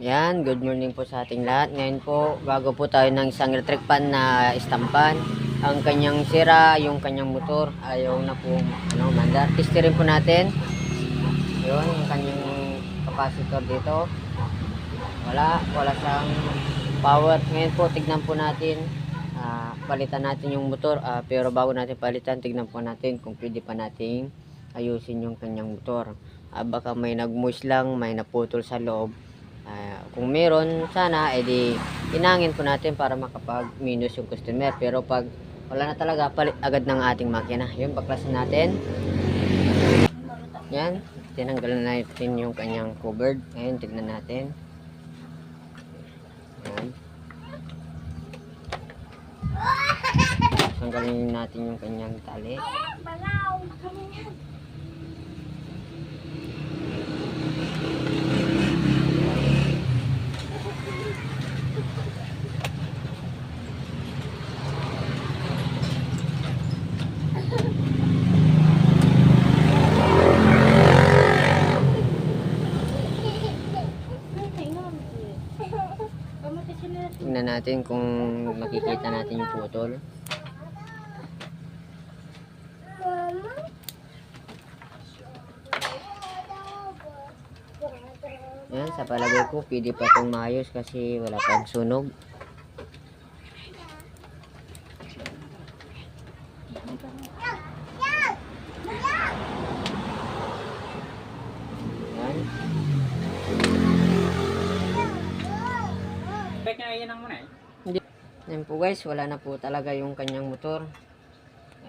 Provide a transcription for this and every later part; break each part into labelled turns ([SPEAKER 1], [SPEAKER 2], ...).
[SPEAKER 1] Yan, good morning po sa ating lahat. Ngayon po, bago po tayo ng isang electric fan na istampan. Ang kanyang sira, yung kanyang motor, ayaw na po manda. Testerin po natin. Yun, yung kanyang capacitor dito. Wala siyang power. Ngayon po, tignan po natin. Palitan natin yung motor. Pero bago natin palitan, tignan po natin kung pwede pa nating ayusin yung kanyang motor. Baka may nagmoist lang, may naputol sa loob. Kung meron, sana edi inangin po natin para makapag-minus yung customer. Pero pag wala na talaga, palit agad ng ating makina. Yun, baklasin natin. Yan, tinanggalan natin yung kanyang covered. Ngayon, tignan natin. Yan. Tanggalin natin yung kanyang tali. Tingnan natin kung makikita natin yung putol. Yan, sa palagay ko pwede pa itong maayos kasi wala pang sunog. Yan. Hindi. Yan po guys, wala na po talaga yung kanyang motor.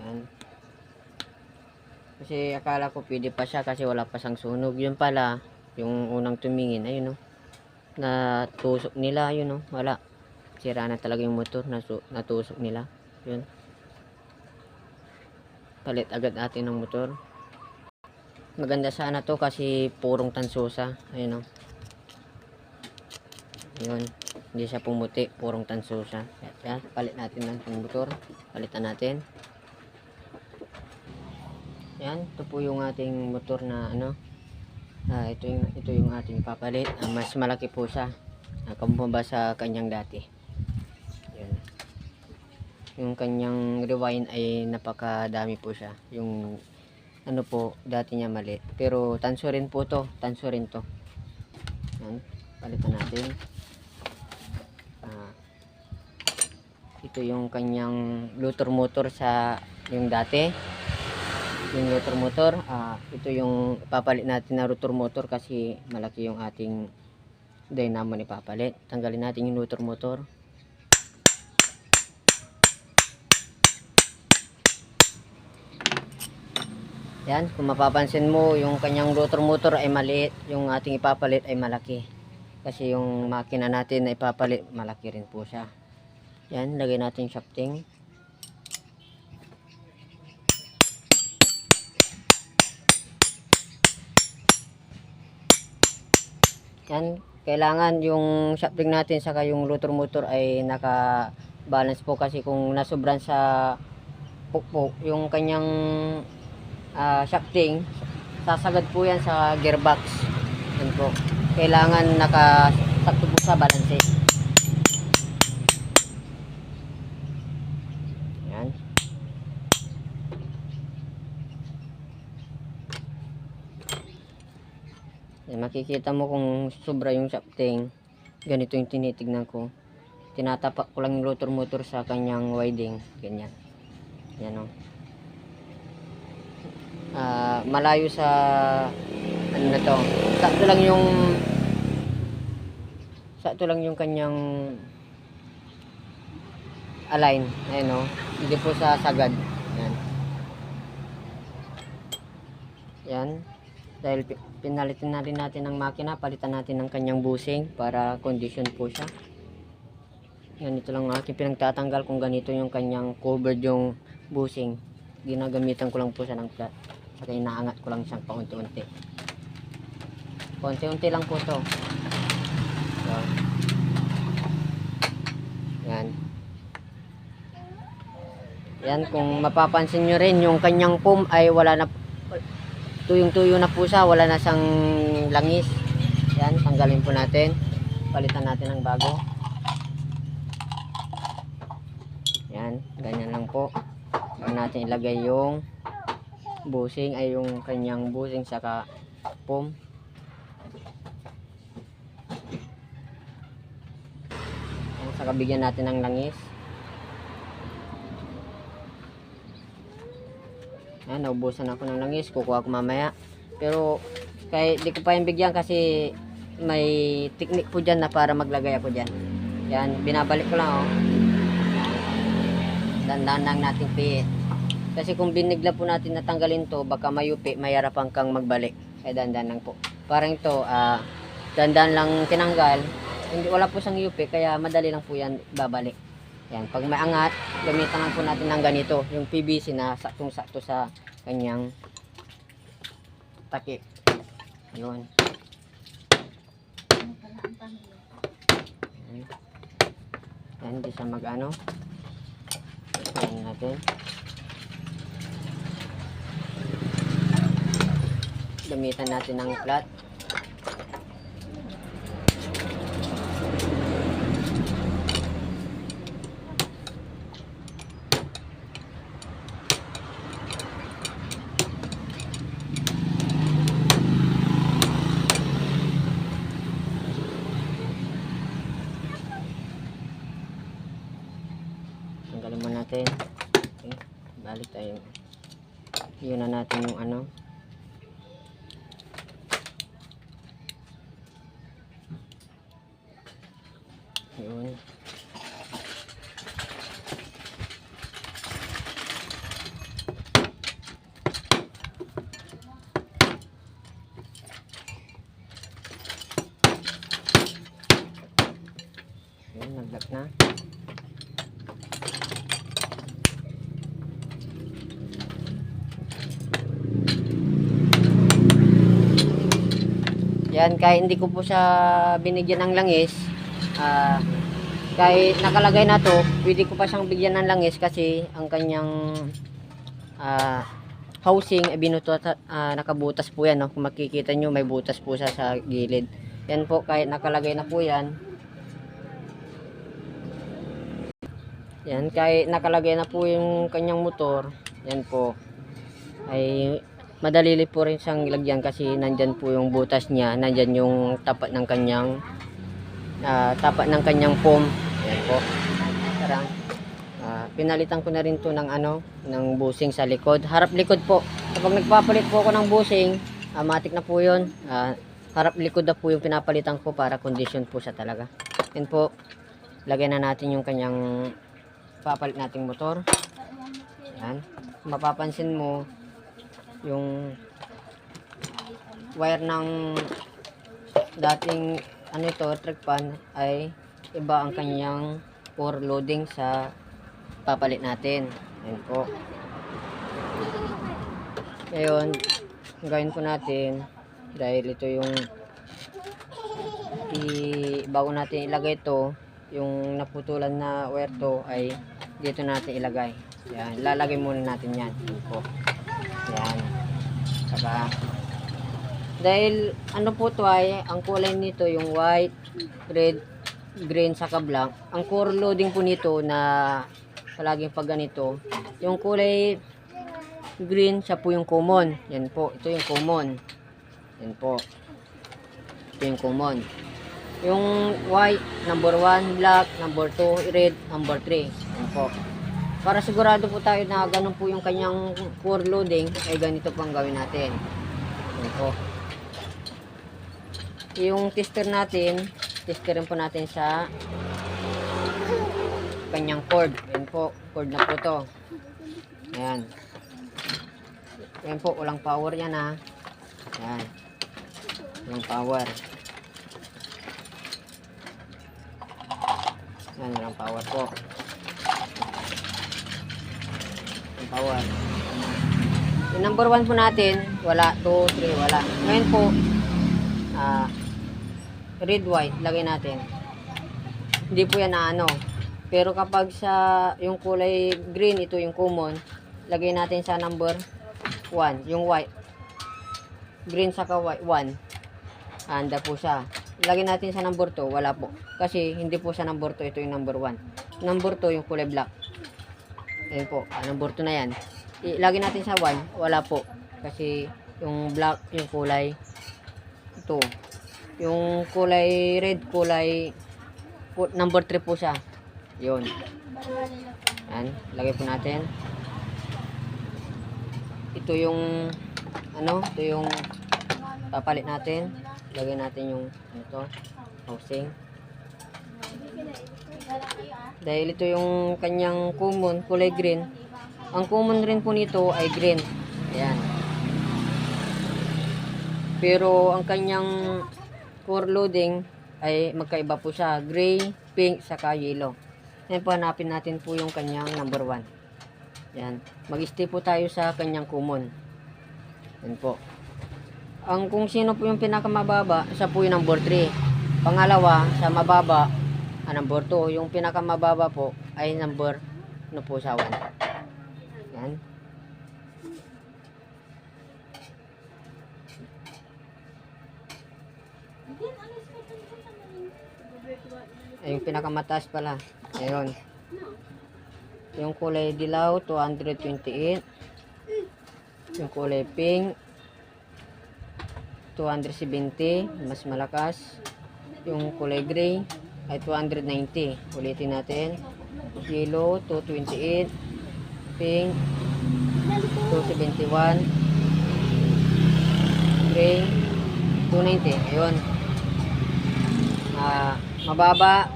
[SPEAKER 1] Yan. Kasi akala ko pwede pa siya kasi wala pa siyang sunog. Yun pala, yung unang tumingin, ayun, no, natusok nila, yun, no, wala, sira na talaga yung motor, natusok nila, yun, palit agad natin ng motor. Maganda sana to kasi purong tansusa, ayun, no, yun, hindi siya pumuti, purong tansusa. Yan, palit natin ng motor, palitan natin. Yan, ito po yung ating motor na ano. Ito yung ating papalit. Mas malaki po siya kumpara sa kanyang dati. Yun. Yung kanyang rewind ay napakadami po siya. Yung ano po, dati niya mali. Pero tanso rin po to. Tanso rin to. Yan. Palitan natin. Ito yung kanyang rotor motor sa yung dati. Yung rotor motor, ito yung papalit natin na rotor motor kasi malaki yung ating dynamo ni papalit. Tanggalin natin yung rotor motor. Yan, kung mapapansin mo, yung kanyang rotor motor ay maliit, yung ating ipapalit ay malaki. Kasi yung makina natin na ipapalit, malaki rin po siya. Yan, lagay natin yung shafting. Yan, kailangan yung shafting natin saka yung rotor motor ay naka-balance po kasi kung nasobran sa pukpok yung kanyang shafting, sasagad po yan sa gearbox. Yan po. Kailangan nakasakto po sa balance. Yan. Makikita mo kung sobra yung shafting. Ganito yung tinitignan ko. Tinatapak ko lang yung rotor motor sa kanyang winding. Ganyan. Yan, o. Malayo sa ano na to. Sakto lang yung kanyang align. Ayan, o. Hindi po sa sagad. Yan. Yan. Dahil pinalitin na rin natin ng makina, palitan natin ng kanyang busing para condition po siya. Ganito lang aking pinagtatanggal kung ganito yung kanyang covered yung busing. Ginagamitan ko lang po siya ng flat. Saka inaangat ko lang siyang paunti-unti. Paunti-unti lang po to. So, yan. Yan, kung mapapansin nyo rin, yung kanyang foam ay wala na, tuyong-tuyo na po siya, wala na siyang langis. Yan, tanggalin po natin. Palitan natin ng bago. Yan, ganyan lang po. Bago natin ilagay yung bushing, ay yung kanyang bushing saka foam. Yan, saka bigyan natin ng langis. Yan, naubusan ako ng langis. Kukuha ko mamaya. Pero, kahit di ko pa yung bigyan kasi may technique po dyan na para maglagay ako dyan. Yan, binabalik ko lang, oh. Dandan lang natin piit. Kasi kung binigla po natin natanggalin to, baka mayupi, mayarapan kang magbalik. Kaya dandan lang po. Parang ito, dandan lang tinanggal. Hindi, wala po siyang yupi, kaya madali lang po yan babalik. Yan, pag may angat, gamitan lang po natin ng ganito, yung PVC na saktong-sakto sa kanyang takip. Yun. Yan, hindi siya mag-ano. Yan natin. Gamitan natin ng flat. Tanggalin mo natin. Okay. Balik tayo. Yun na natin yung ano. Yun. Yun, nag-lock na. Yan, kahit hindi ko po siya binigyan ng langis, kahit nakalagay na to, pwede ko pa siyang bigyan ng langis kasi ang kanyang housing ay nakabutas po yan, no? Kung makikita nyo, may butas po siya sa gilid. Yan po, kahit nakalagay na po yan. Yan, kahit nakalagay na po yung kanyang motor, yan po, ay madali po rin siyang ilagyan kasi nandyan po yung butas niya, nandyan yung tapat ng kanyang foam. Ayan po. Parang pinalitan ko na rin to ng ng bushing sa likod. Harap likod po. Kapag nagpapalit po ako ng bushing, matik na po 'yon. Harap likod na po yung pinapalitan ko para condition po siya talaga. Ayan po. Lagay na natin yung kanyang papalit nating motor. Ayan. Mapapansin mo yung wire ng dating electric pan ay iba ang kanyang for loading sa papalit natin. Ayan po. Ngayon, gawin po natin dahil ito yung bago natin ilagay ito, yung naputulan na wire to ay dito natin ilagay. Ayan, lalagay muna natin yan. Ayan po. Ayan. Saka dahil po to ay ang kulay nito yung white, red, green saka black. Ang core loading po nito na palaging pag ganito, yung kulay green siya po yung common. Yan po, ito yung common. Yan po. Ito yung common. Yung white, number 1, black, number 2, red, number 3. Yan po. Para sigurado po tayo na ganun po yung kanyang core loading, ay ganito pang gawin natin. Yan po. Yung tester natin, testerin po natin sa kanyang cord. Yan po, cord na po to. Ayan. Yan po, walang power yan ha. Ayan. Yung power. Yan, walang power po. Yung power. Yung number 1 po natin, wala. 2, 3, wala. Ngayon po, red, white, lagay natin. Hindi po yan na Pero kapag sa yung kulay green, ito yung common, lagay natin sa number 1, yung white. Green saka white, 1. Anda po siya. lagyan natin sa number 2, wala po. Kasi hindi po sa number 2, ito yung number 1. Number 2, yung kulay black. Ayan po, number 2 na yan. Ilagay natin sa 1, wala po. Kasi yung black, yung kulay ito. Yung kulay red, number 3 po siya. Yun. Yan, lagay po natin. Ito yung ito yung papalit natin. Lagay natin yung housing. Dahil ito yung kanyang common, kulay green. Ang common rin po nito ay green. Ayan. Pero ang kanyang core loading ay magkaiba po siya. Gray, pink, saka yellow. Yan po, hanapin natin po yung kanyang number 1. Yan. Mag-stay po tayo sa kanyang common. Yan po. Kung sino po yung pinakamababa, siya po yung number 3. Pangalawa, sa mababa, number 2. Yung pinakamababa po ay number po sa 1. Yan. Ay, yung pinakamataas pala. Ayun. Yung kulay dilaw, 228. Yung kulay pink, 270. Mas malakas. Yung kulay gray ay 290. Ulitin natin. Yellow, 228. Pink, 271. Gray, 290. Ayun. Mababa,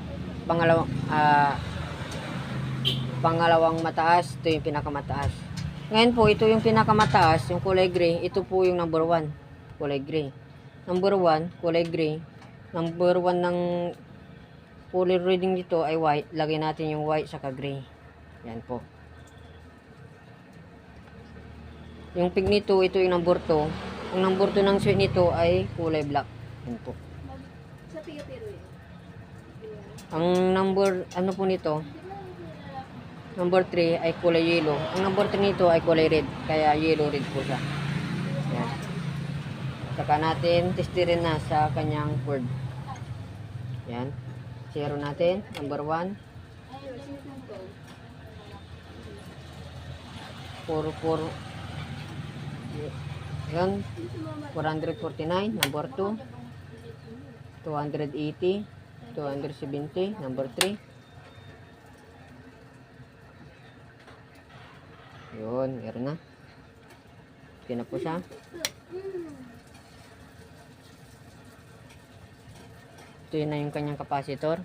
[SPEAKER 1] pangalawang mataas, ito yung pinakamataas. Ngayon po, ito yung pinakamataas, yung kulay gray, ito po yung number 1, kulay gray. Number 1, kulay gray. Number 1 ng color reading dito ay white. Lagay natin yung white saka gray. Yan po. Yung pink nito, ito yung number 2. Ang number 2 ng suit nito ay kulay black. Yan po. Ang number, po nito, number 3 ay kulay yellow. Ang number 3 nito ay kulay red. Kaya yellow red po siya. Yan. Saka natin testirin na sa kanyang cord. Yan. Zero natin. Number 1. 4. Yan. 449. Number 2. 280. 270, number 3. Yun, meron na. Okay na po siya. Ito yun na yung kanyang capacitor.